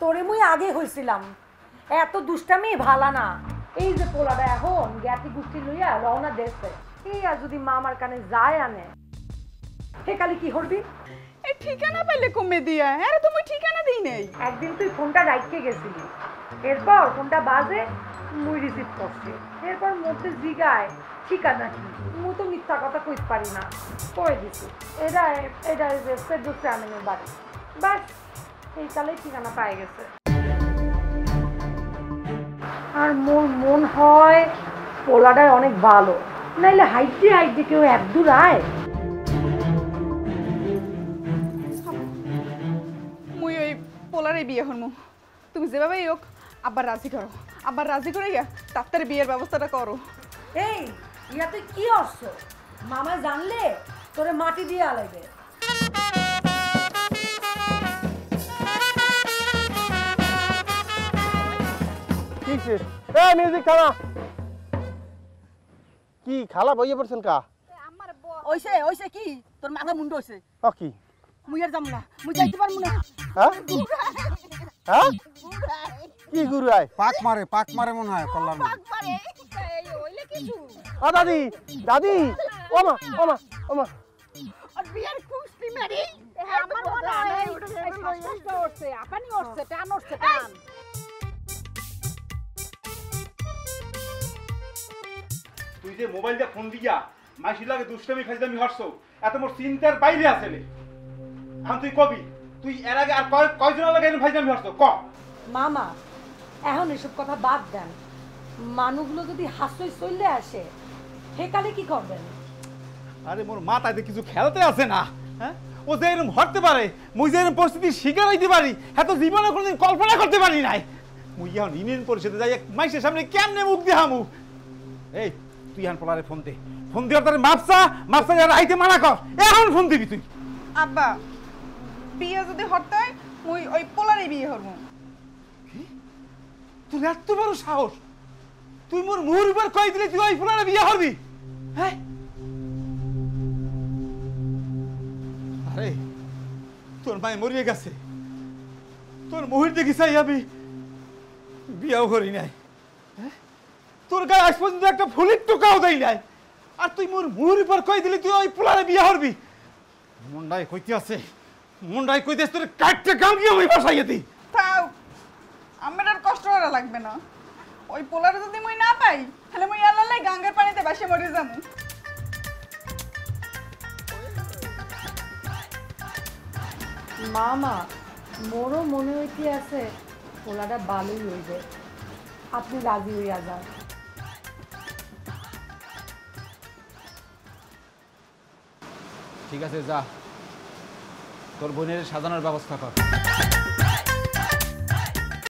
তোরে মুই আগে হইছিলাম এত দুষ্টামি ভালা না এই যে পোলাটা এখন জ্ঞাতি গুষ্টি লইয়া রওনা দেশে এই আর যদি মামার কানে যায় আনে হে কালি কি করবি এই ঠিকানা পাইলে কমে দিয়া আরে তুমি ঠিকানা দেই নাই একদিন তুই ফোনটা রাইখে গেছিলি এরপর ফোনটা বাজে মুই রিসিভ করছি এরপর মধ্যে জিগায় ঠিকানা কি মুই তো মিথ্যা কথা কইতে পারি না কয়ে দিছি এটা ফেরদৌসি আমিনের বাড়ি বাস এই কালেই ঠিকানা পাই গেছে আর মোর মন হয় পোলাটাই অনেক ভালো নাইলে হাইটে কেউ একদূর আয় মুই ওই পোলারে বিয়ে হরমু তুমি যেভাবেই হোক আবার রাজি করো আবার রাজি করে গিয়া তাড়াতাড়ি বিয়ের ব্যবস্থাটা করো এই ইয়া তুই কি অর্থ মামা জানলে তোরে মাটি দিয়ে আলাইবে মিউজিক থামা কি খালা বইয়ে পড়ছেন কা ওইছে ওইছে কি তোর মাথা মুন্ড হইছে কি মুই আর যাম না মুই যাইতে পারমু না হ্যাঁ হ্যাঁ কি গুরু আয় পাক মারে মনে হয় কল্যাণ ও দাদি দাদি ওমা ওমা ওমা আর বিয়ার কুস্তি মারি আমার মনে হয় এই কষ্ট হচ্ছে আপনি হচ্ছে টান হচ্ছে টান তুই যে মোবাইল দিয়ে ফোন দিয়া মাইশির লাগে দুষ্টামি ফাজলামি হরছো এত মোর চিন্তার বাইরে আছেলে এখন তুই কবি তুই এর আগে আর কয়জন লাগে এরকম ফাজলামি হরছো ক মামা এখন এসব কথা বাদ দেন মানুষগুলো যদি হাসই চললে আসে হে কালে কি করবেন আরে মোর মাথায় কিছু খেলতে আছে না হ্যাঁ ও যে এরকম হরতে পারে মুই যে এরকম পরিস্থিতির শিকার হইতে পারি এত জীবনে কোনোদিন কল্পনা করতে পারি নাই মুই এখন ইউনিয়ন পরিষদে যাই মাইশের সামনে কেমনে মুখ দেহামু এই তুই এখন পোলারে ফোন দিয়ে তার মাপসা আর আইতে মানা কর এখন ফোন দিবি তুই আব্বা বিয়ে যদি হরতে হয় মুই ওই পোলারে বিয়ে হরমু তুই এত বড় সাহস তুই মোর মুহুর উপর কই দিলে তুই ওই পোলারে বিয়ে হরবি হ্যাঁ আরে তোর মায়ে মরিয়ে গেছে তোর মুহুর দেখি চাই আমি বিয়েও করি নাই তোর গায়ে আজ পর্যন্ত একটা ফুলের টোকাও দেয় নাই আর তুই মোর মুহুর উপর কই দিলি তুই ওই পোলারে বিয়ে হরবি মুন্ডাই কইতে আছে মুন্ডাই কইতে তোর কাটতে গাম কি আমি বসাইয়ে দিই তাও আমার আর কষ্ট করা লাগবে না ওই পোলারে যদি মুই না পাই তাহলে মুই আল্লাহ গাঙ্গের পানিতে ভাসে মরে যাবো মামা মোরও মনে হইতে আছে পোলাটা ভালোই হইবে আপনি রাজি হইয়া যান ঠিক আছে যা তোর বোনের সাজানোর ব্যবস্থা কর